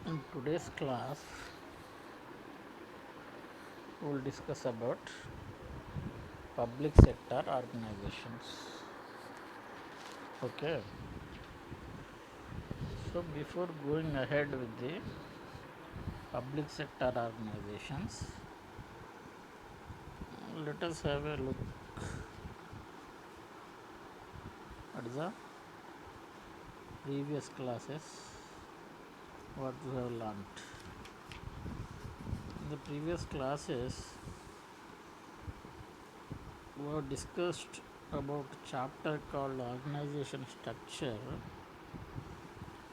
In today's class, we will discuss about public sector organizations. Okay, so before going ahead with the public sector organizations, let us have a look at the previous classes what we have learnt. In the previous classes, we have discussed about a chapter called organization structure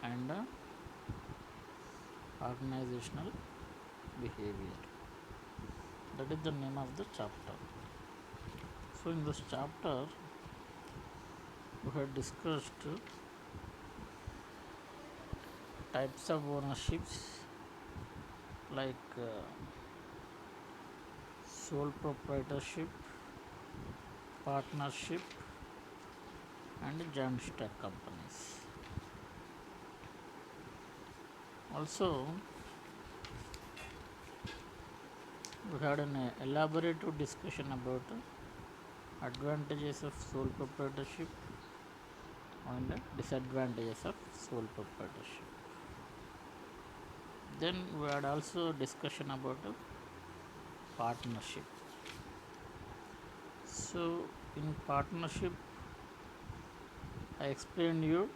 and organizational behavior. That is the name of the chapter. So in this chapter we have discussed types of ownerships like sole proprietorship, partnership and joint stock companies. Also we had an elaborative discussion about advantages of sole proprietorship and disadvantages of sole proprietorship. Then we had also discussion about partnership. So in partnership I explained you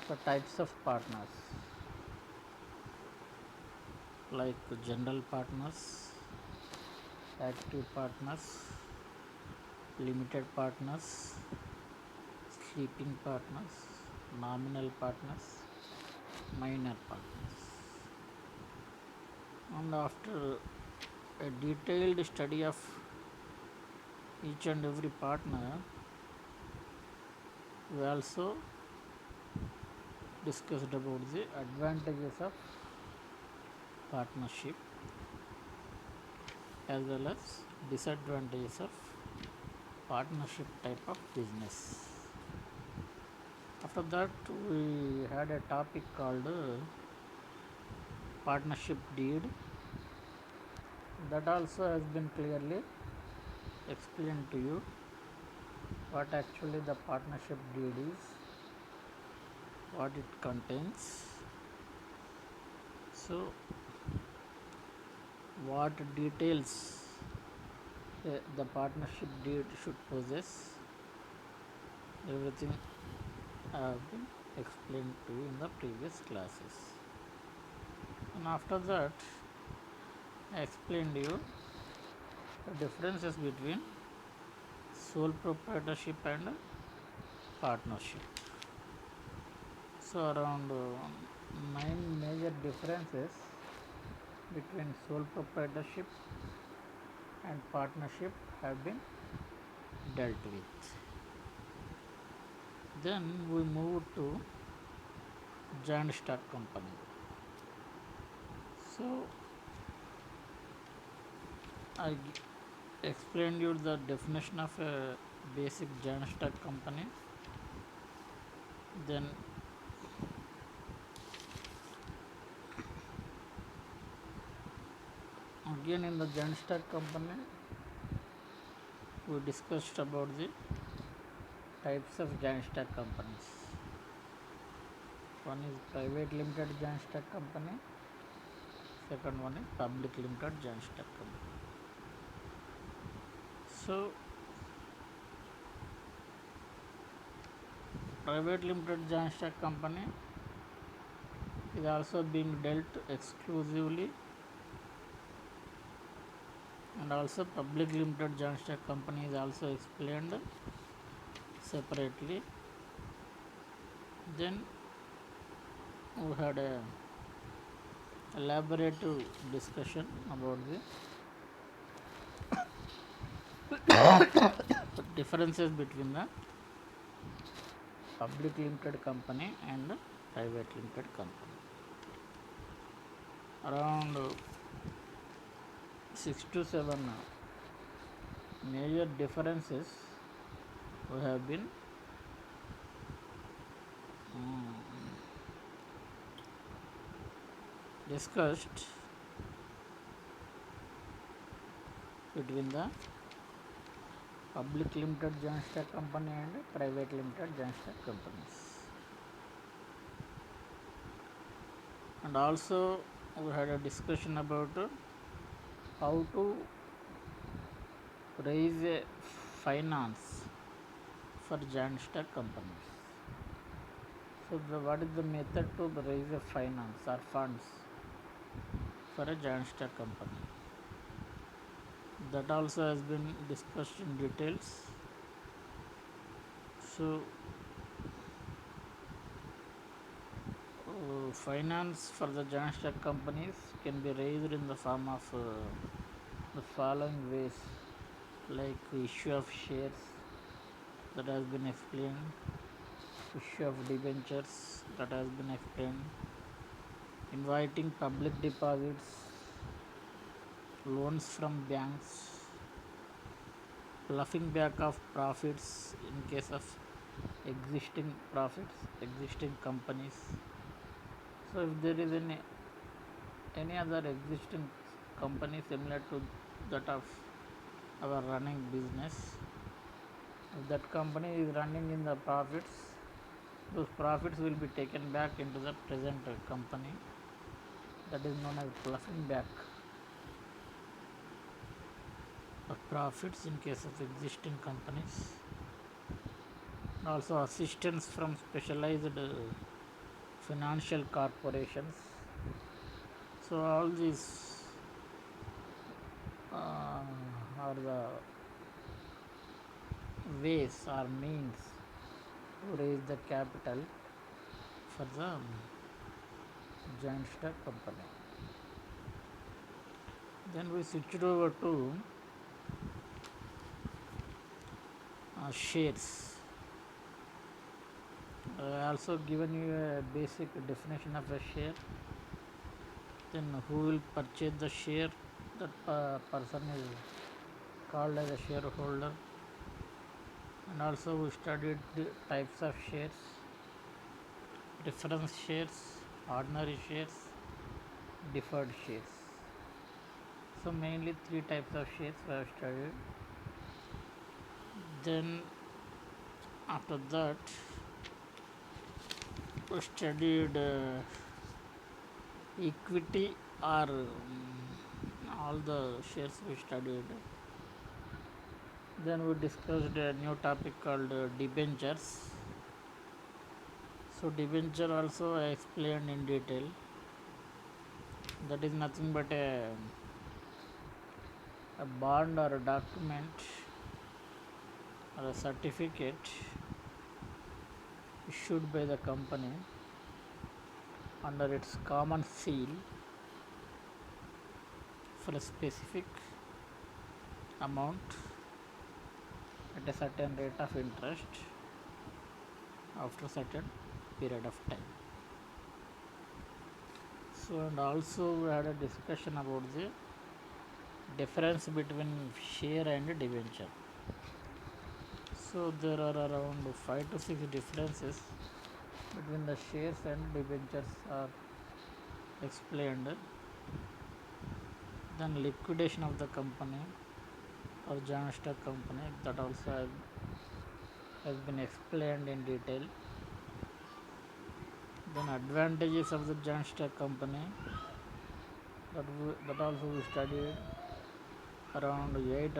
the types of partners like general partners, active partners, limited partners, sleeping partners, nominal partners, minor partners. And after a detailed study of each and every partner, we also discussed about the advantages of partnership as well as disadvantages of partnership type of business. After that we had a topic called partnership deed. That also has been clearly explained to you what actually the partnership deed is, what it contains. So what details the partnership deed should possess, everything I have been explained to you in the previous classes. And after that I explained you the differences between sole proprietorship and partnership. So around 9 major differences between sole proprietorship and partnership have been dealt with. Then we move to joint stock company. So I explained you the definition of a basic joint stock company. Then again in the joint stock company we discussed about the types of joint stock companies. One is private limited joint stock company, second one is public limited joint stock company. So private limited joint stock company is also being dealt exclusively, and also public limited joint stock company is also explained separately. Then we had a elaborative discussion about the differences between the public limited company and private limited company. Around 6 to 7 major differences we have been discussed between the public limited joint stock company and private limited joint stock companies. And also we had a discussion about how to raise a finance for joint stock companies. So what is the method to raise a finance or funds for a joint stock company? That also has been discussed in details. So finance for the joint stock companies can be raised in the form of the following ways, like issue of shares that has been explained, issue of debentures that has been explained, inviting public deposits, loans from banks, bluffing back of profits in case of existing companies. So if there is any other existing company similar to that of our running business, if that company is running in the profits, those profits will be taken back into the present company. That is known as bluffing back of profits in case of existing companies. Also assistance from specialized financial corporations. So all these are the ways or means to raise the capital for the joint stock company. Then we switched over to shares. I also given you a basic definition of a share. Then who will purchase the share? That person is called as a shareholder. And also we studied the types of shares: preference shares, ordinary shares, deferred shares. So mainly three types of shares we have studied. Then after that we studied equity or all the shares we studied. Then we discussed a new topic called debentures. So debenture also I explained in detail. That is nothing but a bond or a document or a certificate issued by the company under its common seal for a specific amount at a certain rate of interest after a certain period of time. So and also we had a discussion about the difference between share and debenture. So there are around 5 to 6 differences between the shares and debentures are explained. Then liquidation of the company or joint stock company, that also has been explained in detail. Then advantages of the joint stock company, that also we studied. Around 8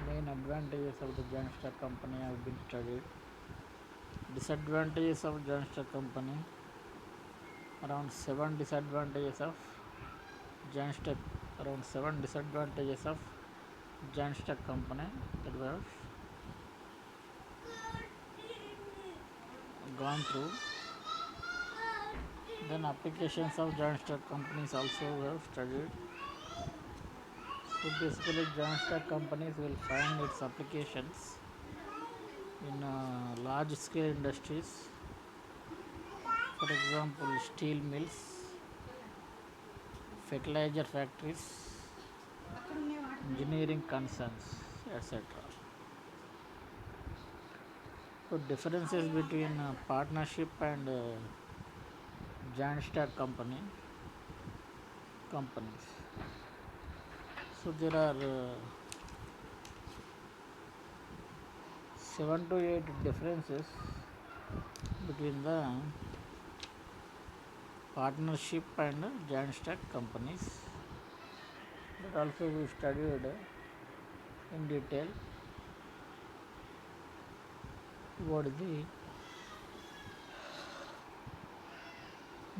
main advantages of the joint stock company have been studied. Disadvantages of joint stock company, around 7 disadvantages of joint stock, around 7 disadvantages of joint stock company that we have gone through. Then applications of joint stock companies also we have studied. So basically joint stock companies will find its applications in large scale industries, for example steel mills, fertilizer factories, engineering concerns, etc. So differences between partnership and joint stock company. companies. So there are 7 to 8 differences between the partnership and joint stock companies. That also we studied in detail what the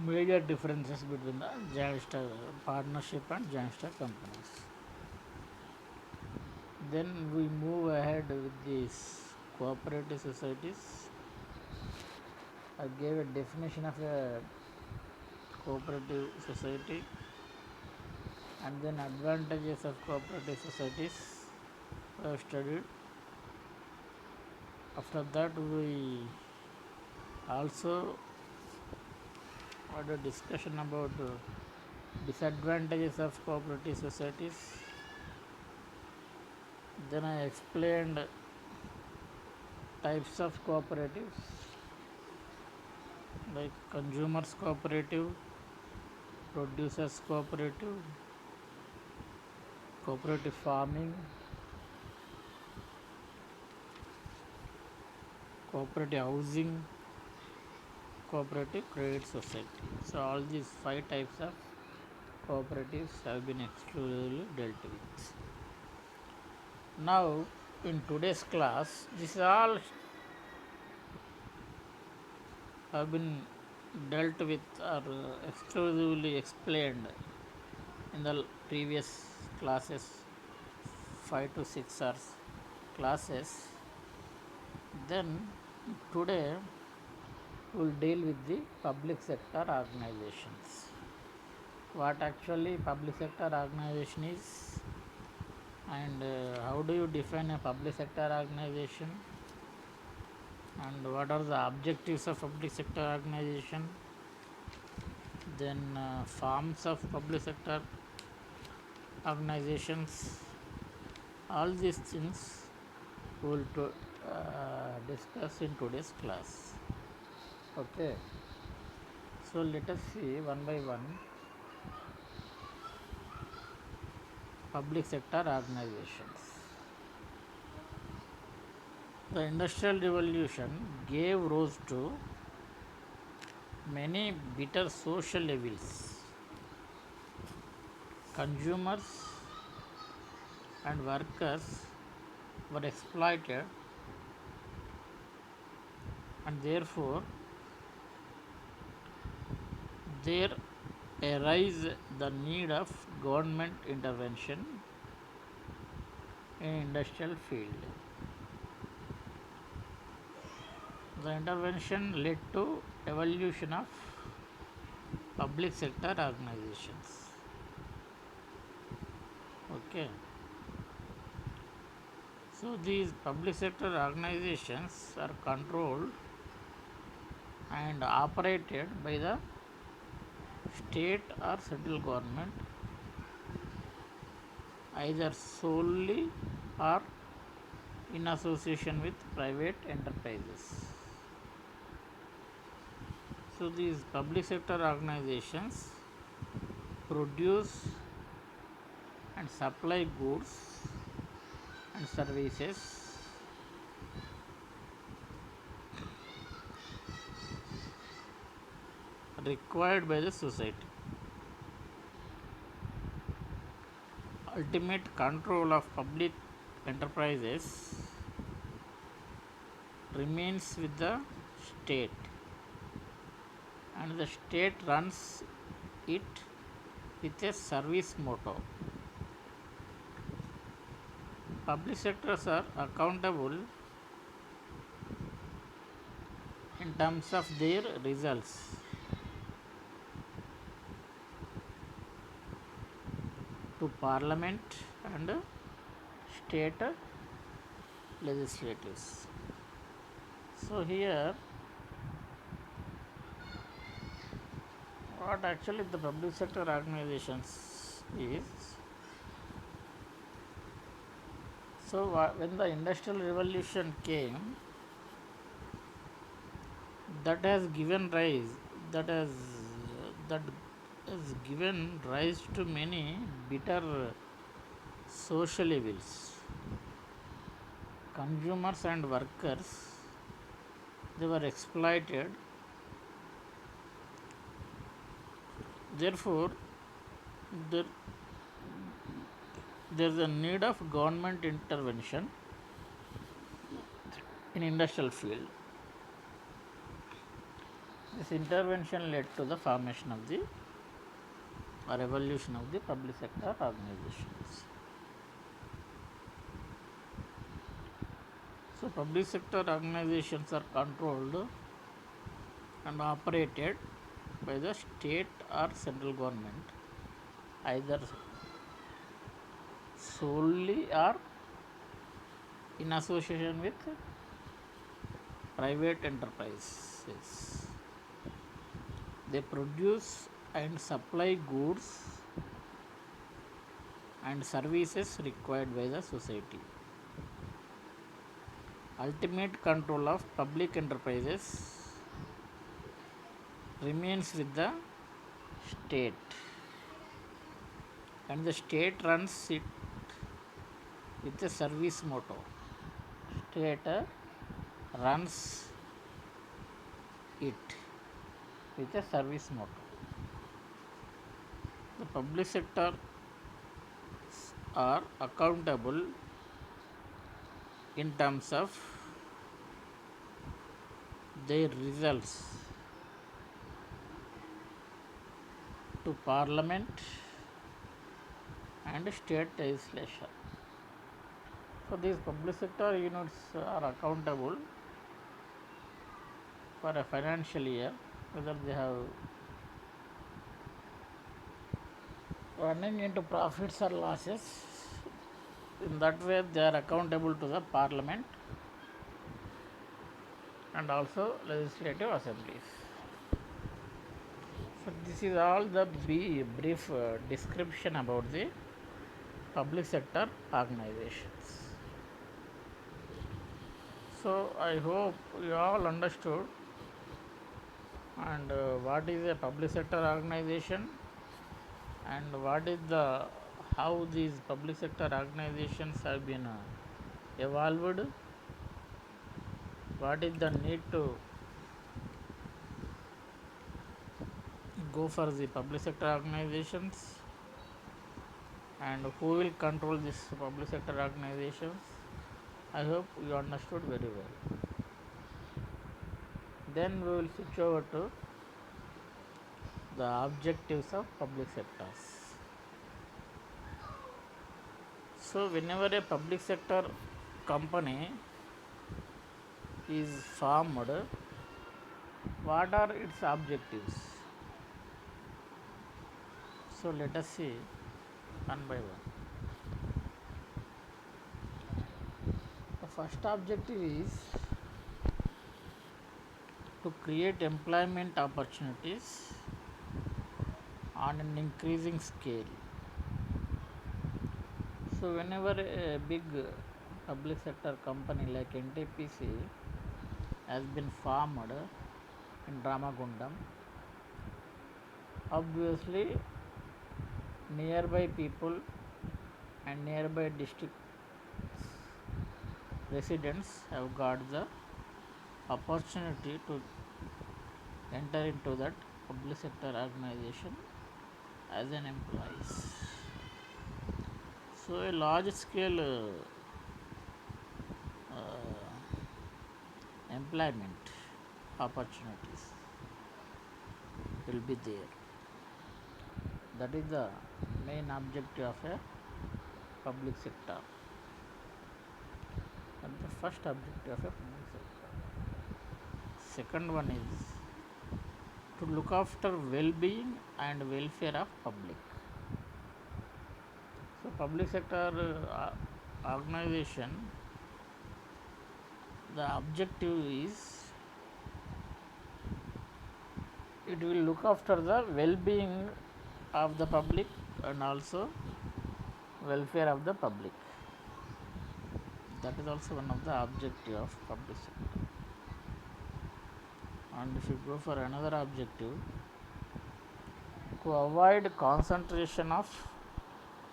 major differences between the joint stock partnership and joint stock companies. Then we move ahead with these cooperative societies. I gave a definition of a cooperative society and then advantages of cooperative societies I have studied. After that we also had a discussion about disadvantages of cooperative societies. Then I explained types of cooperatives like consumers cooperative, producers cooperative, cooperative farming, cooperative housing, cooperative credit society. So all these 5 types of cooperatives have been exclusively dealt with. Now in today's class, this all have been dealt with or exclusively explained in the previous classes, 5 to 6 hours classes. Then today we will deal with the public sector organizations. What actually public sector organization is, and how do you define a public sector organization, and what are the objectives of public sector organization, then forms of public sector organizations. All these things we will discuss in today's class. Okay, so let us see one by one public sector organizations. The Industrial Revolution gave rise to many bitter social evils. Consumers and workers were exploited, and therefore there arose the need of government intervention in industrial field. The intervention led to evolution of public sector organizations. Okay. So these public sector organizations are controlled and operated by the state or central government, either solely or in association with private enterprises. So these public sector organizations produce and supply goods and services required by the society. Ultimate control of public enterprises remains with the state, and the state runs it with a service motto. Public sectors are accountable in terms of their results to parliament and state legislatures. So here what actually the public sector organizations is, so when the industrial revolution came, that has given rise, that has given rise to many bitter social evils. Consumers and workers, they were exploited. Therefore, there, there is a need of government intervention in industrial field. This intervention led to the formation of the or evolution of the public sector organizations. So, public sector organizations are controlled and operated by the state or central government, either solely or in association with private enterprises. They produce and supply goods and services required by the society. Ultimate control of public enterprises remains with the state, and the state runs it with a service motto. State runs it with a service motto. The public sector are accountable in terms of their results to parliament and state legislation. So these public sector units are accountable for a financial year, whether they have running into profits or losses. In that way, they are accountable to the parliament and also legislative assemblies. So this is all the brief description about the public sector organizations. So I hope you all understood and what is a public sector organization and what is the how these public sector organizations have been evolved, what is the need to go for the public sector organizations and who will control this public sector organizations. I hope you understood very well. Then we will switch over to the objectives of public sectors. So whenever a public sector company is formed, what are its objectives? So let us see one by one. The first objective is to create employment opportunities on an increasing scale. So whenever a big public sector company like NTPC has been formed in Ramagundam, obviously nearby people and nearby district residents have got the opportunity to enter into that public sector organization as an employees. So a large scale employment opportunities will be there. That is the main objective of a public sector. And the first objective of a public sector. Second one is to look after well-being and welfare of public. So public sector organization, the objective is it will look after the well-being of the public and also welfare of the public. That is also one of the objective of public sector. And if you go for another objective, to avoid concentration of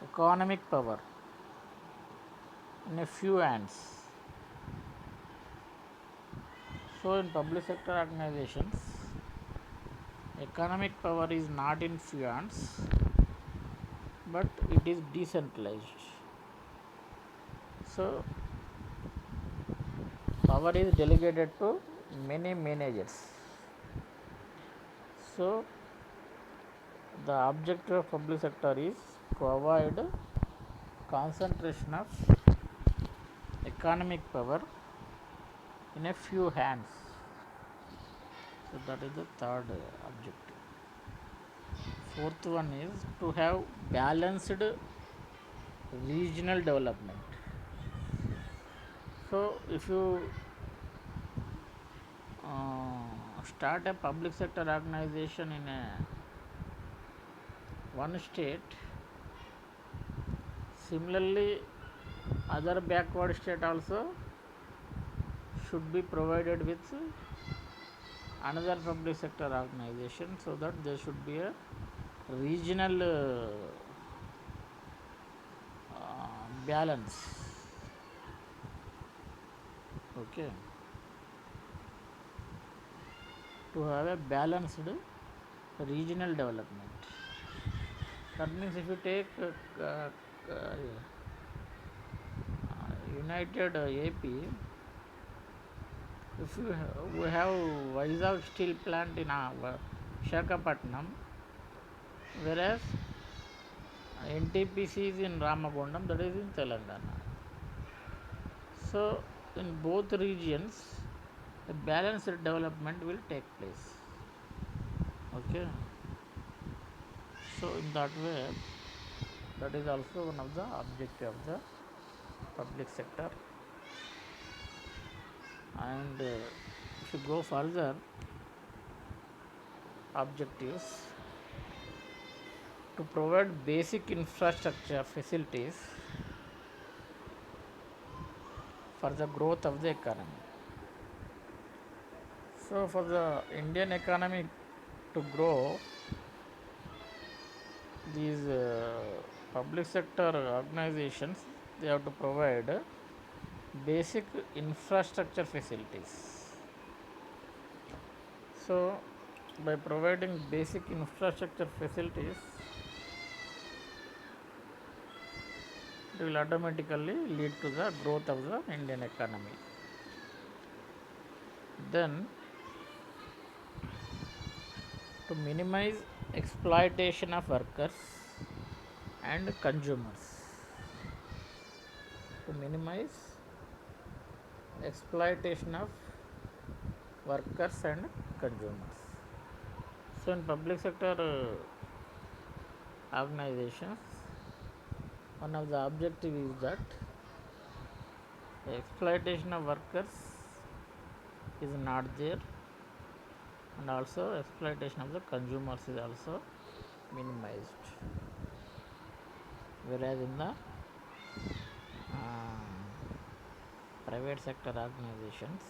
economic power in a few hands. So in public sector organizations, economic power is not in few hands, but it is decentralized. So power is delegated to many managers. So the objective of public sector is to avoid concentration of economic power in a few hands. So that is the third objective. Fourth one is to have balanced regional development. So if you start a public sector organization in one state, similarly other backward state also should be provided with another public sector organization, so that there should be a regional balance. Okay, to have a balanced regional development. That means if you take United AP, if we have Vizag steel plant in Visakhapatnam, whereas NTPC is in Ramagundam, that is in Telangana. So in both regions, a balanced development will take place. Okay, so in that way, that is also one of the objective of the public sector. And if you go further, objectives to provide basic infrastructure facilities for the growth of the economy. So for the Indian economy to grow, these public sector organizations, they have to provide basic infrastructure facilities. So by providing basic infrastructure facilities, it will automatically lead to the growth of the Indian economy. Then to minimize exploitation of workers and consumers. To minimize exploitation of workers and consumers. So in public sector organizations, one of the objective is that the exploitation of workers is not there, and also exploitation of the consumers is also minimized. Whereas in the private sector organizations,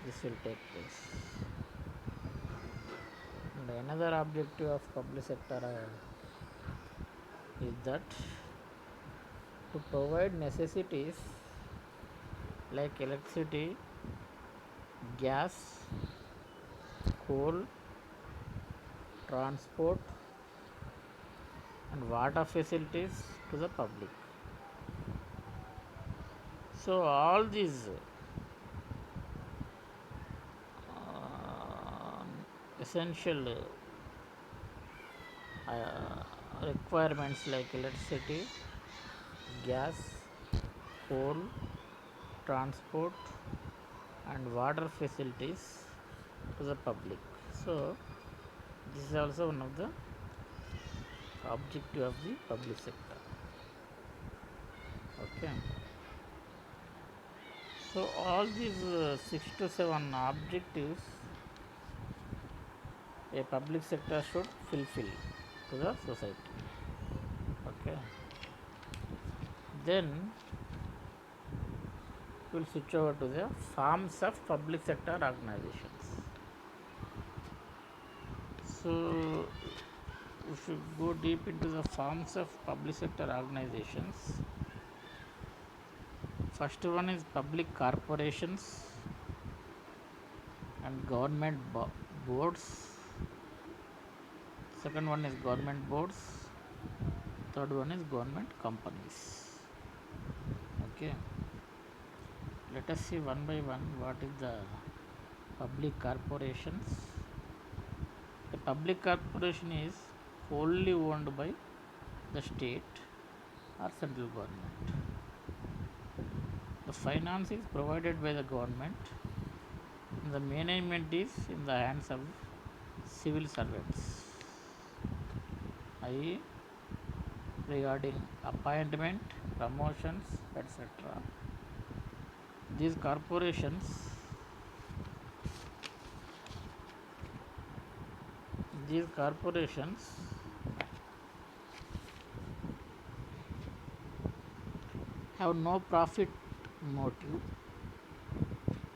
this will take place. And another objective of public sector is that to provide necessities like electricity, gas, coal, transport and water facilities to the public. So all these essential requirements like electricity, gas, coal, transport and water facilities to the public. So this is also one of the objective of the public sector. Okay, so all these 6 to 7 objectives a public sector should fulfill to the society. Okay, then we will switch over to the forms of public sector organizations. So we should go deep into the forms of public sector organizations. First one is public corporations and government boards. Second one is government boards. Third one is government companies. Okay, let us see one by one what is the public corporations. A public corporation is wholly owned by the state or central government. The finance is provided by the government. The management is in the hands of civil servants, i.e., regarding appointment, promotions, etc. These corporations have no profit motive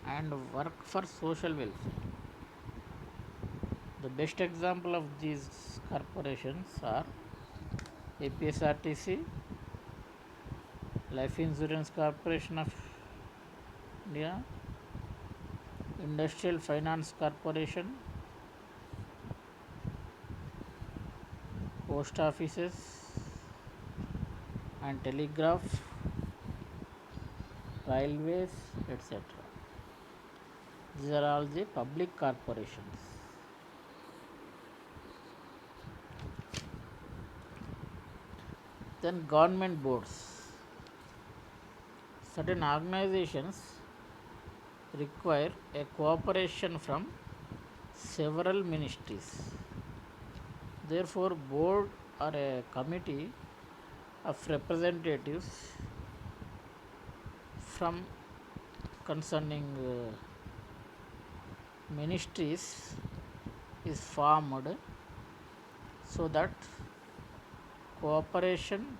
and work for social welfare. The best example of these corporations are APSRTC, Life Insurance Corporation of India, Industrial Finance Corporation, post offices and telegraph, railways, etc. These are all the public corporations. Then government boards. Certain organizations require a cooperation from several ministries. Therefore, board or a committee of representatives from concerning ministries is formed so that cooperation,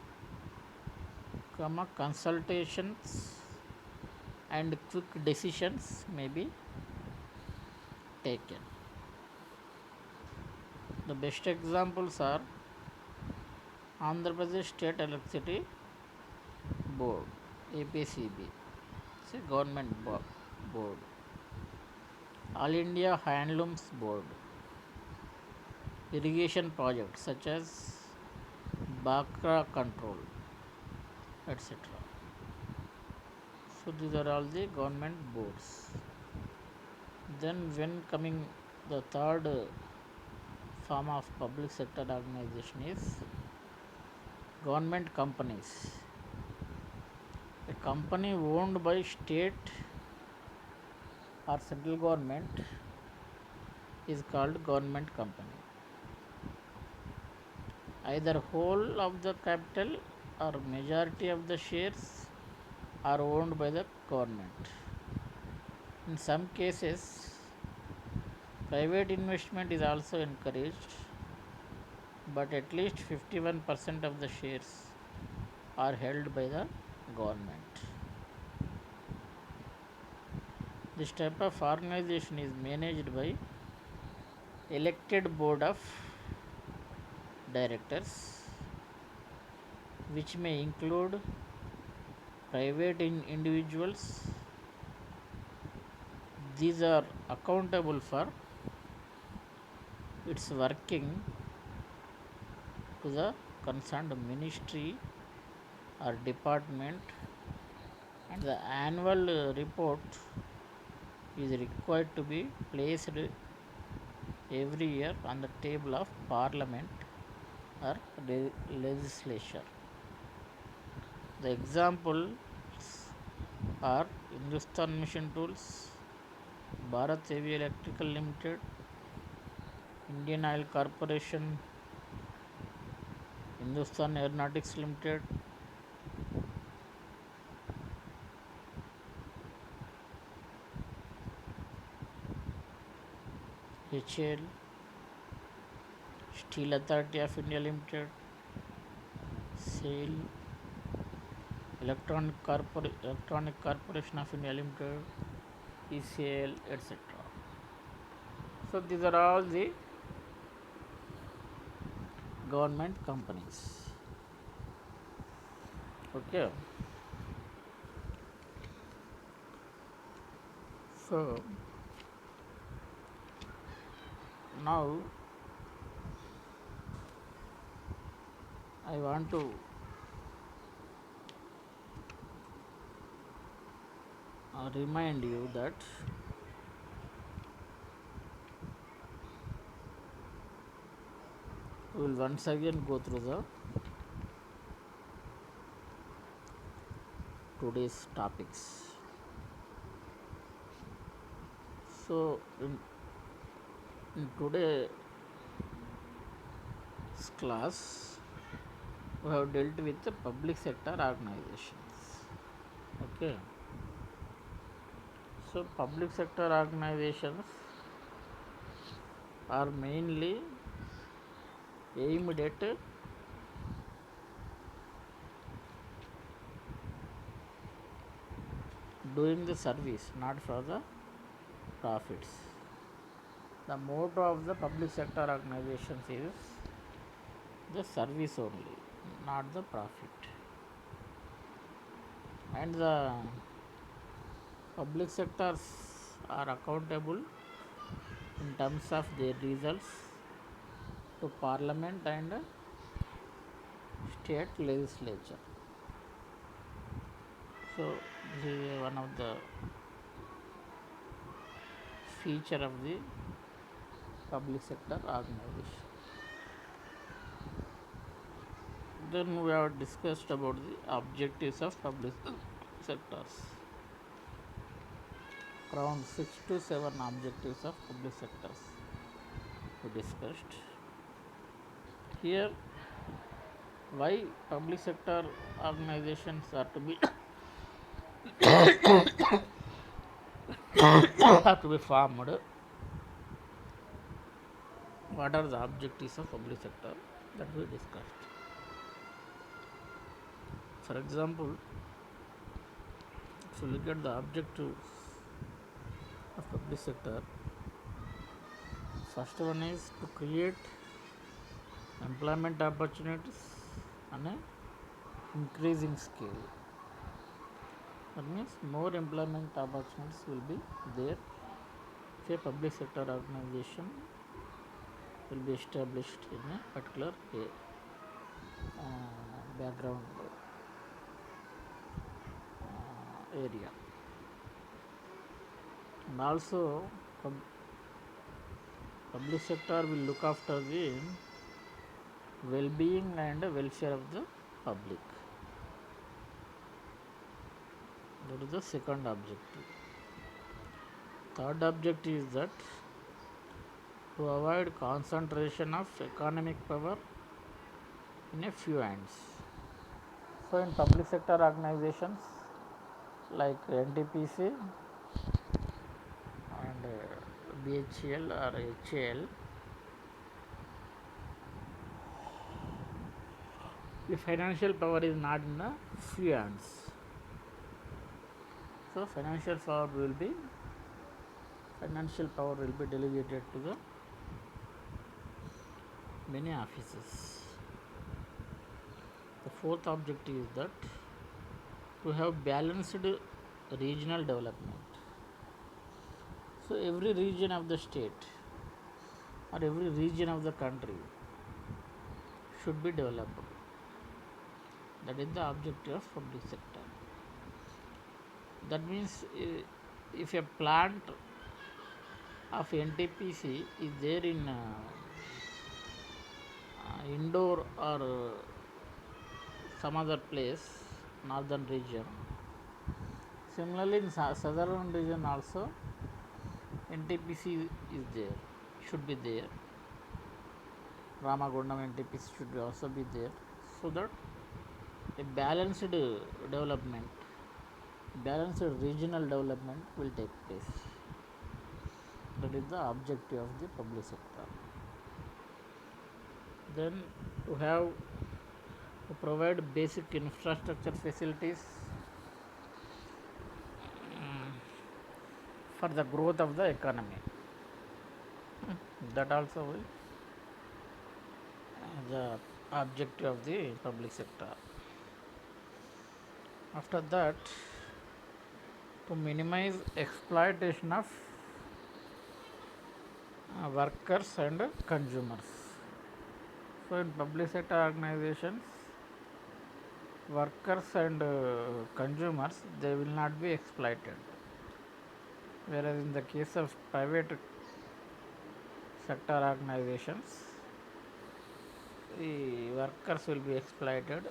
consultations and quick decisions may be taken. The best examples are Andhra Pradesh State Electricity Board, APCB, it's a government board. All India Handlooms Board, irrigation projects such as Bakra control, etc. So these are all the government boards. Then when coming the third form of public sector organization is government companies. A company owned by state or central government is called government company. Either whole of the capital or majority of the shares are owned by the government. In some cases, private investment is also encouraged, but at least 51% of the shares are held by the government. This type of organization is managed by elected board of directors, which may include private individuals. These are accountable for its working to the concerned ministry or department, and the annual report is required to be placed every year on the table of parliament or legislature. The examples are Hindustan Mission Tools, Bharat Heavy Electrical Limited, Indian Oil Corporation, Hindustan Aeronautics Limited, HAL, Steel Authority of India Limited, SAIL, Electronic Corporation of India Limited, ECL, etc. So these are all the government companies. Okay, so now I want to remind you that we will once again go through the today's topics. So in today's class we have dealt with the public sector organizations. Okay, so public sector organizations are mainly aimed at doing the service, not for the profits. The motto of the public sector organizations is the service only, not the profit. And the public sectors are accountable in terms of their results to parliament and state legislature. So this is one of the feature of the public sector organization. Then we have discussed about the objectives of public sectors. Around 6 to 7 objectives of public sectors we discussed. Here, why public sector organizations are to be have to be formed? What are the objectives of public sector that we discussed? For example, if you look at the objectives of public sector, first one is to create employment opportunities on an increasing scale. That means more employment opportunities will be there if a public sector organization will be established in a particular background area. And also public sector will look after the well-being and welfare of the public. That is the second objective. Third objective is that to avoid concentration of economic power in a few hands. So in public sector organizations like NTPC and BHEL or HAL, the financial power is not in the few hands. So financial power will be delegated to the many offices. The fourth objective is that to have balanced regional development. So every region of the state or every region of the country should be developed. That is the objective of public sector. That means if a plant of NTPC is there in Indore or some other place, northern region, similarly in southern region also NTPC is there, should be there. Ramagundam NTPC should also be there, so that a balanced development, balanced regional development will take place. That is the objective of the public sector. Then to provide basic infrastructure facilities for the growth of the economy. That also will the objective of the public sector. After that, to minimize exploitation of workers and consumers. So, in public sector organizations, workers and consumers, they will not be exploited, whereas in the case of private sector organizations, the workers will be exploited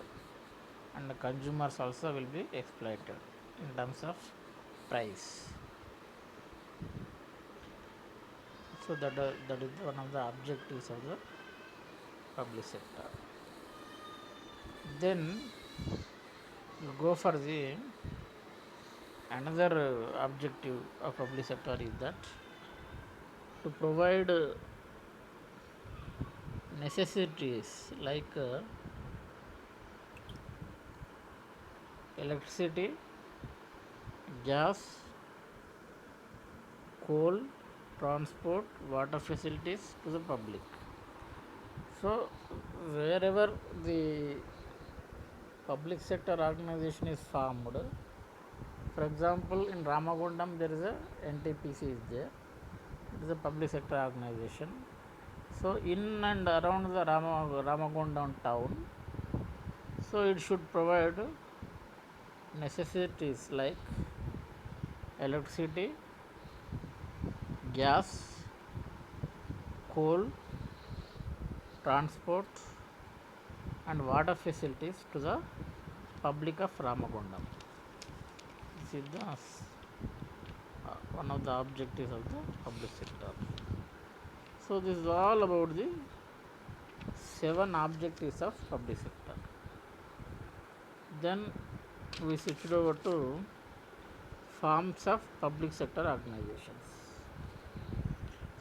and the consumers also will be exploited in terms of price. So that is one of the objectives of the public sector. Then we'll go for the another objective of public sector is that to provide necessities like electricity, gas, coal, transport, water facilities to the public. So, wherever the public sector organization is formed, for example, in Ramagundam there is a NTPC is there. It is a public sector organization. So, in and around the Ramagundam town, so it should provide necessities like electricity, gas, coal, transport and water facilities to the public of Ramagundam. This is the one of the objectives of the public sector. So this is all about the 7 objectives of public sector. Then we switched over to forms of public sector organizations.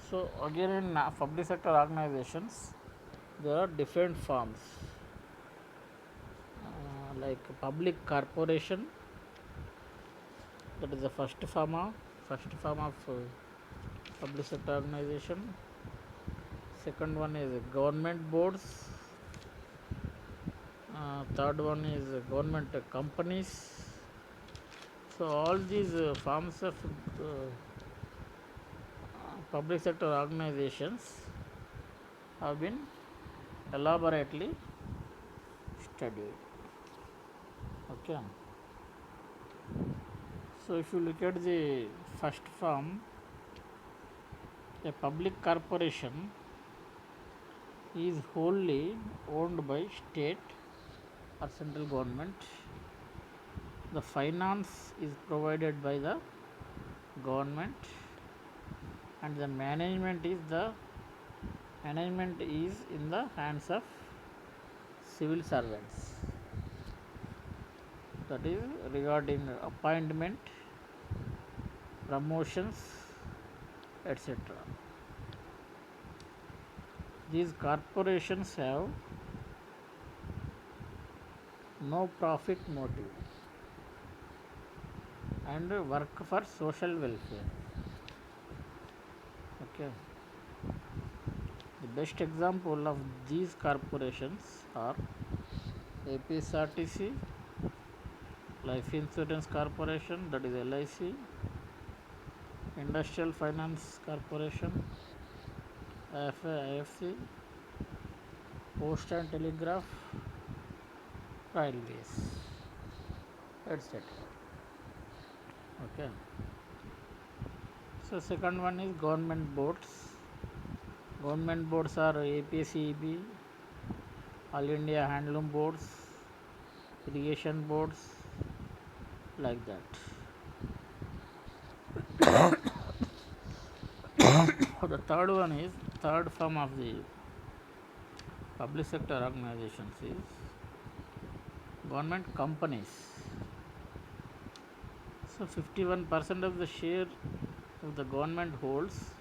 So again in public sector organizations there are different forms like public corporation, that is the first form of public sector organization. Second one is government boards. Third one is government companies. So all these forms of public sector organizations have been elaborately studied. Okay. So if you look at the first form, a public corporation is wholly owned by state or central government. The finance is provided by the government and the management is in the hands of civil servants. That is regarding appointment, promotions, etc. These corporations have no profit motive and work for social welfare. Okay. The best example of these corporations are APSRTC, Life Insurance Corporation, that is LIC, Industrial Finance Corporation, IFC, Post and Telegraph, Railways, etc. Okay. So second one is government boards. Government boards are APCEB, All India Handloom Boards, Irrigation Boards, like that. The third form of the public sector organizations is government companies. So 51% of the share of the government holds,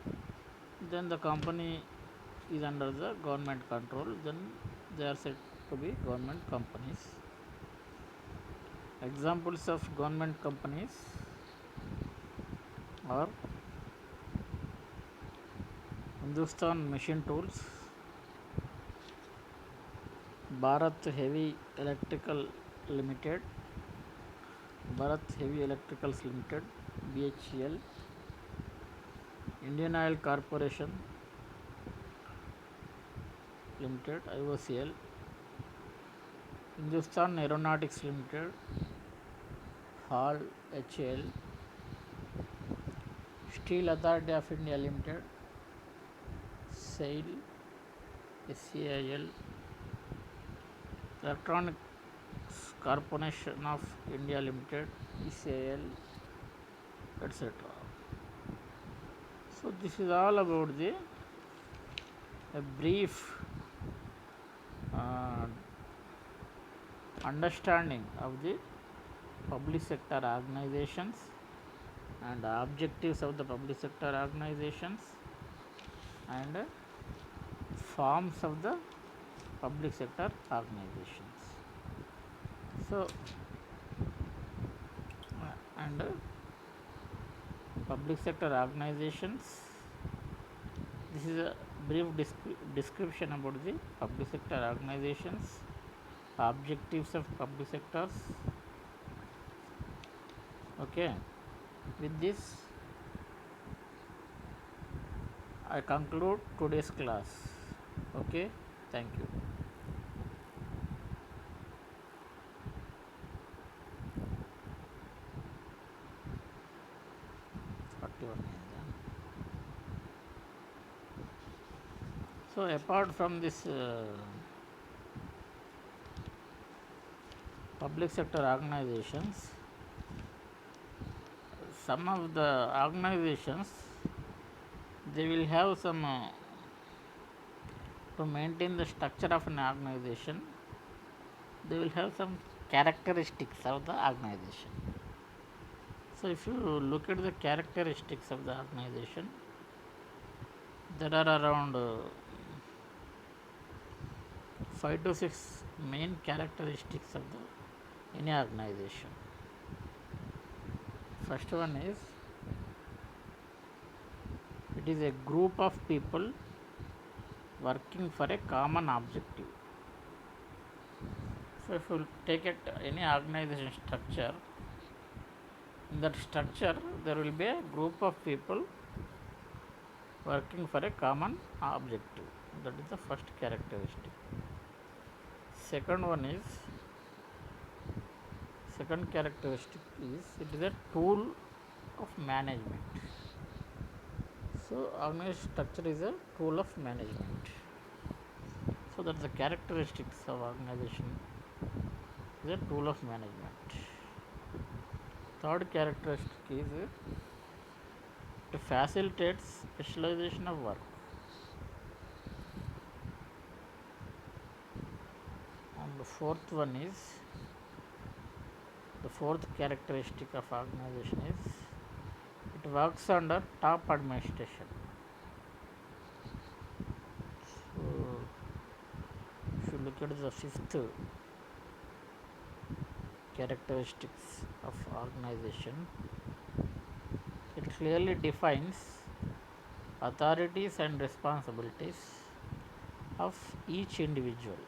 then the company is under the government control, then they are said to be government companies. Examples of government companies are Hindustan Machine Tools, Bharat Heavy Electrical Limited, Bharat Heavy Electricals Limited, BHEL, Indian Oil Corporation Limited, IOCL, Hindustan Aeronautics Limited, HAL, HAL, Steel Authority of India Limited, SAIL, SAIL, Electronics Corporation of India Limited, ECIL, etc. So this is all about the a brief uh, understanding of the public sector organizations and objectives of the public sector organizations and forms of the public sector organizations. So and public sector organizations, this is a brief description about the public sector organizations, objectives of public sectors. Okay, with this I conclude today's class. Okay, thank you. So apart from this public sector organizations, some of the organizations, they will have some to maintain the structure of an organization, they will have some characteristics of the organization. So if you look at the characteristics of the organization, there are around 5 to 6 main characteristics of the any organization. First one is, it is a group of people working for a common objective. So if you take it any organization structure, in that structure there will be a group of people working for a common objective. That is the first characteristic. Second characteristic is, it is a tool of management. So organization structure is a tool of management. So that's the characteristics of organization, is a tool of management. Third characteristic is, it facilitates specialization of work. And the fourth one is, the fourth characteristic of organization is, it works under top administration. So if you look at the fifth characteristics of organization, it clearly defines authorities and responsibilities of each individual.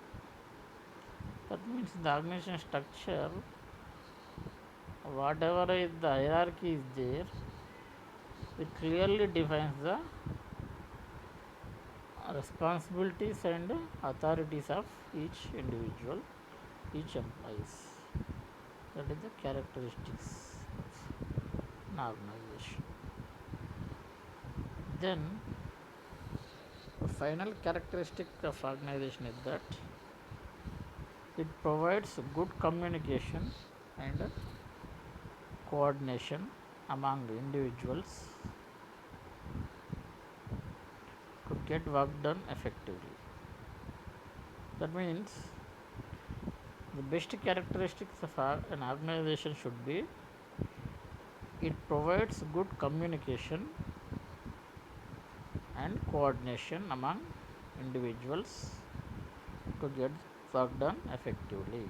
That means the organization structure, whatever is the hierarchy is there, it clearly defines the responsibilities and authorities of each individual, each employees. That is the characteristics of an organization. Then the final characteristic of organization is that it provides good communication and coordination among individuals to get work done effectively. That means the best characteristics of an organization should be, it provides good communication and coordination among individuals to get work done effectively.